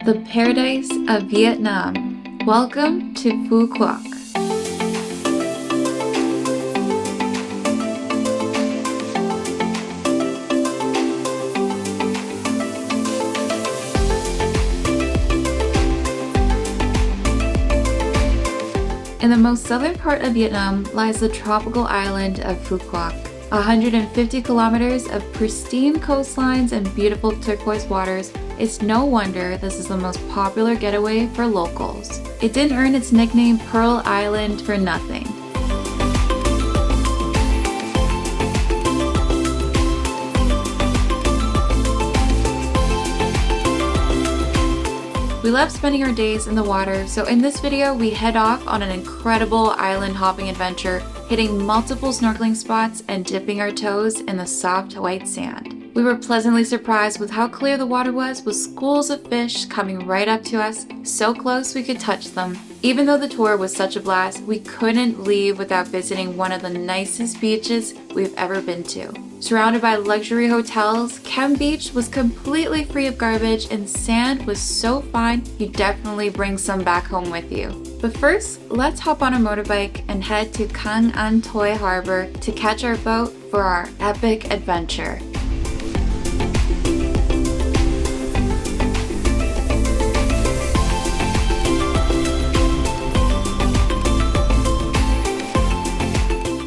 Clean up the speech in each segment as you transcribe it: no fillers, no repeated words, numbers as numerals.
the paradise of Vietnam. Welcome to Phu Quoc. In the most southern part of Vietnam lies the tropical island of Phu Quoc. 150 kilometers of pristine coastlines and beautiful turquoise waters. It's no wonder this is the most popular getaway for locals. It didn't earn its nickname Pearl Island for nothing. We love spending our days in the water, so in this video we head off on an incredible island hopping adventure, hitting multiple snorkeling spots and dipping our toes in the soft white sand. We were pleasantly surprised with how clear the water was, with schools of fish coming right up to us, so close we could touch them. Even though the tour was such a blast, we couldn't leave without visiting one of the nicest beaches we've ever been to. Surrounded by luxury hotels, Khem Beach was completely free of garbage and sand was so fine you definitely bring some back home with you. But first, let's hop on a motorbike and head to Cang An Toi Harbor to catch our boat for our epic adventure.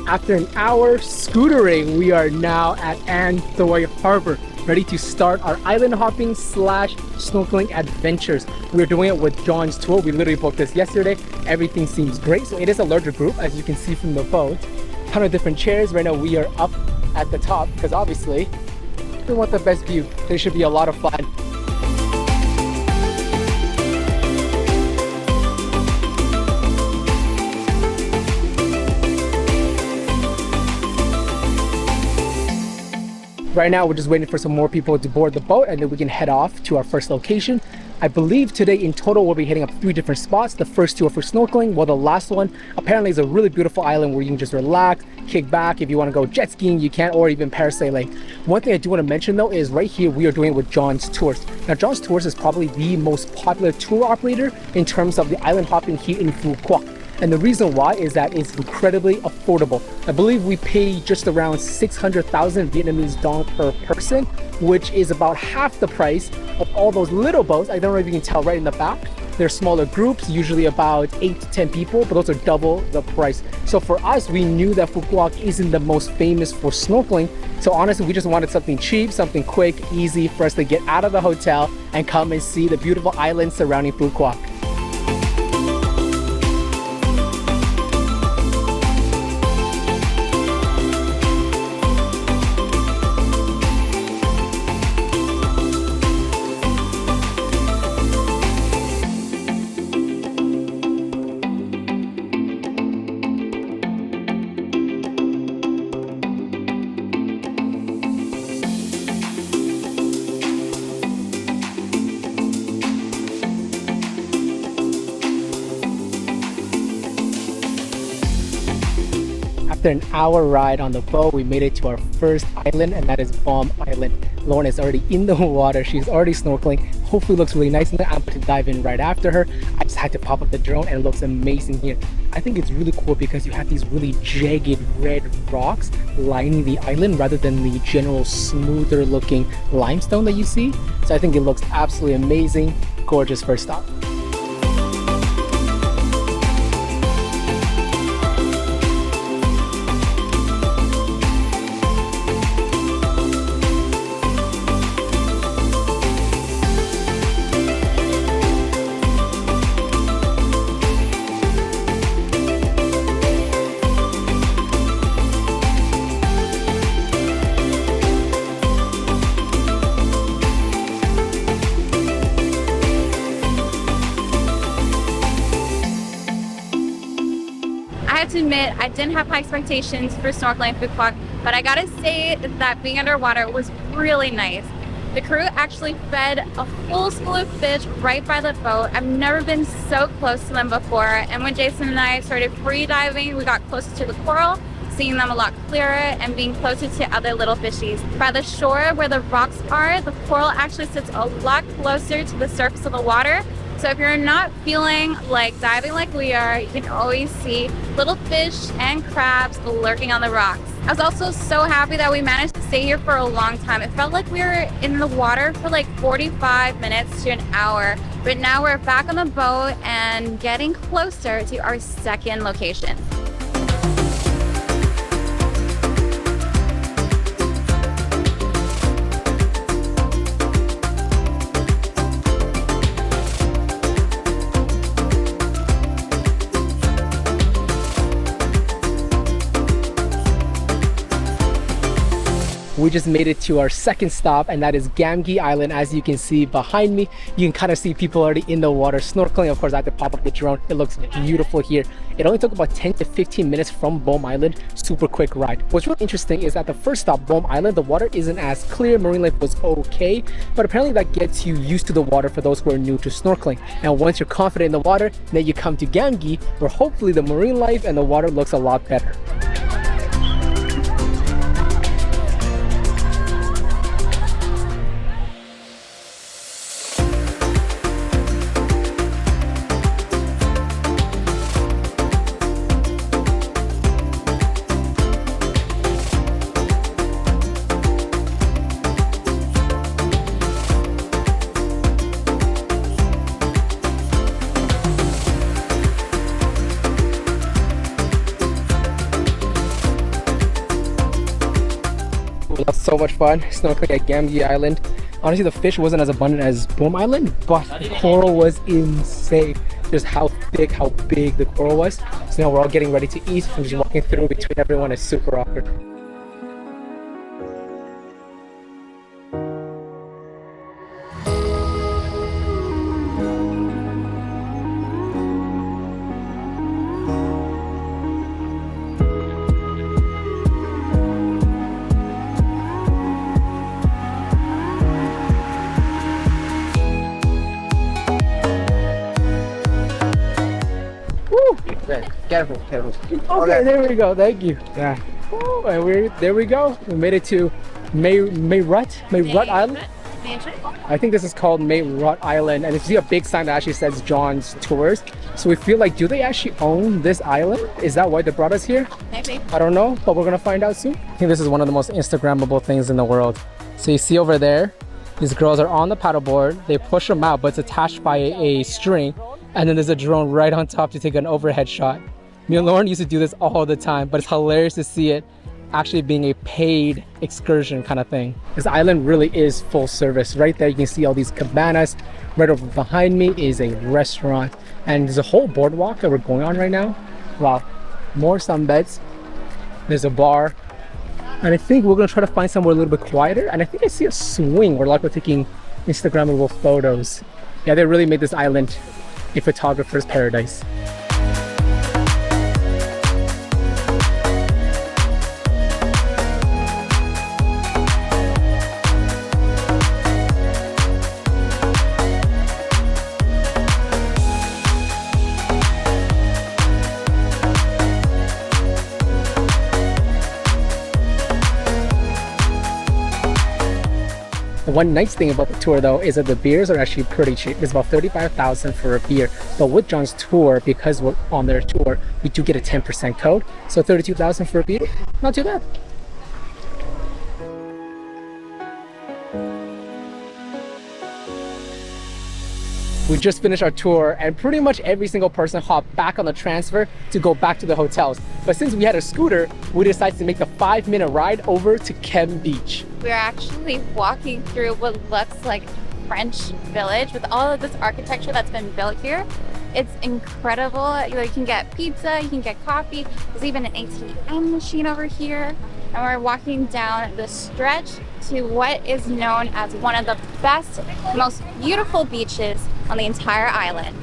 After an hour scootering, we are now at An Toi Harbor, ready to start our island hopping / snorkeling adventures. We're doing it with John's tour. We literally booked this yesterday. Everything seems great. So it is a larger group, as you can see from the boat. Ton of different chairs. Right now we are up at the top because obviously we want the best view. There should be a lot of fun. Right now, we're just waiting for some more people to board the boat and then we can head off to our first location. I believe today in total we'll be hitting up 3 different spots. The first 2 are for snorkeling, while the last one apparently is a really beautiful island where you can just relax, kick back. If you want to go jet skiing, you can, or even parasailing. One thing I do want to mention though is right here we are doing it with John's Tours. Now John's Tours is probably the most popular tour operator in terms of the island hopping here in Phu Quoc. And the reason why is that it's incredibly affordable. I believe we pay just around 600,000 Vietnamese dong per person, which is about half the price of all those little boats. I don't know if you can tell right in the back. They're smaller groups, usually about 8 to 10 people, but those are double the price. So for us, we knew that Phu Quoc isn't the most famous for snorkeling. So honestly, we just wanted something cheap, something quick, easy for us to get out of the hotel and come and see the beautiful islands surrounding Phu Quoc. After an hour ride on the boat, we made it to our first island, and that is Buom Island. Lauren is already in the water. She's already snorkeling. Hopefully looks really nice in there. I'm going to dive in right after her. I just had to pop up the drone and it looks amazing here. I think it's really cool because you have these really jagged red rocks lining the island rather than the general smoother looking limestone that you see. So I think it looks absolutely amazing. Gorgeous first stop. To admit, I didn't have high expectations for snorkeling Phu Quoc, but I gotta say that being underwater was really nice. The crew actually fed a full school of fish right by the boat. I've never been so close to them before, and when Jason and I started free diving, we got closer to the coral, seeing them a lot clearer and being closer to other little fishies. By the shore where the rocks are, the coral actually sits a lot closer to the surface of the water. So if you're not feeling like diving like we are, you can always see little fish and crabs lurking on the rocks. I was also so happy that we managed to stay here for a long time. It felt like we were in the water for like 45 minutes to an hour, but now we're back on the boat and getting closer to our second location. We just made it to our second stop, and that is Gam Ghi Island. As you can see behind me, you can kind of see people already in the water snorkeling. Of course, I had to pop up the drone. It looks beautiful here. It only took about 10 to 15 minutes from Buom Island. Super quick ride. What's really interesting is at the first stop, Buom Island, the water isn't as clear. Marine life was okay, but apparently that gets you used to the water for those who are new to snorkeling. And once you're confident in the water, then you come to Gam Ghi, where hopefully the marine life and the water looks a lot better. That's so much fun snorkeling at Gam Ghi Island. Honestly, the fish wasn't as abundant as Buom Island, but the coral was insane. Just how thick, how big the coral was. So now we're all getting ready to eat. I'm just walking through between everyone. It's super awkward. Careful, careful. Okay, there we go. Thank you. Yeah. Oh, and there we go. We made it to May Rut Island. I think this is called May Rut Island, and you see a big sign that actually says John's Tours. So we feel like, do they actually own this island? Is that why they brought us here? Maybe. I don't know, but we're gonna find out soon. I think this is one of the most Instagrammable things in the world. So you see over there, these girls are on the paddleboard. They push them out, but it's attached by a string, and then there's a drone right on top to take an overhead shot. Me and Lauren used to do this all the time, but it's hilarious to see it actually being a paid excursion kind of thing. This island really is full service. Right there you can see all these cabanas. Right over behind me is a restaurant, and there's a whole boardwalk that we're going on right now. Wow, more sunbeds. There's a bar, and I think we're gonna try to find somewhere a little bit quieter, and I think I see a swing where like we're taking Instagrammable photos. Yeah, they really made this island a photographer's paradise. One nice thing about the tour though is that the beers are actually pretty cheap. It's about 35,000 for a beer, but with John's tour, because we're on their tour, we do get a 10% code, so 32,000 for a beer, not too bad. We just finished our tour, and pretty much every single person hopped back on the transfer to go back to the hotels. But since we had a scooter, we decided to make the 5-minute ride over to Khem Beach. We're actually walking through what looks like a French village with all of this architecture that's been built here. It's incredible. You can get pizza, you can get coffee. There's even an ATM machine over here. And we're walking down the stretch to what is known as one of the best, most beautiful beaches on the entire island.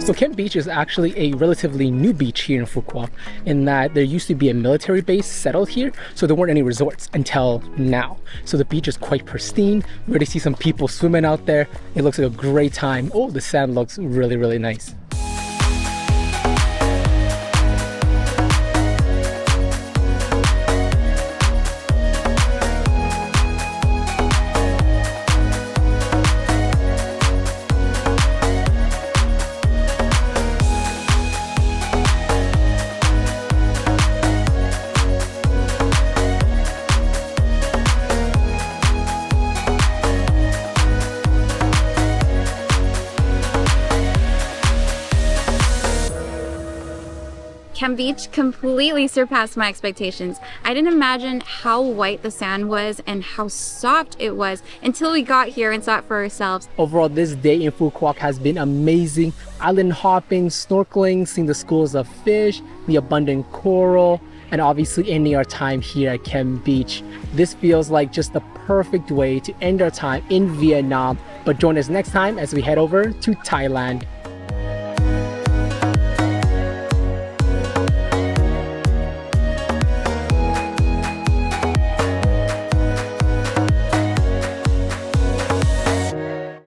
So Khem Beach is actually a relatively new beach here in Phu Quoc, in that there used to be a military base settled here, so there weren't any resorts until now. So the beach is quite pristine. We already see some people swimming out there. It looks like a great time. Oh, the sand looks really, really nice. Khem Beach completely surpassed my expectations. I didn't imagine how white the sand was and how soft it was until we got here and saw it for ourselves. Overall, this day in Phu Quoc has been amazing. Island hopping, snorkeling, seeing the schools of fish, the abundant coral, and obviously ending our time here at Khem Beach. This feels like just the perfect way to end our time in Vietnam. But join us next time as we head over to Thailand.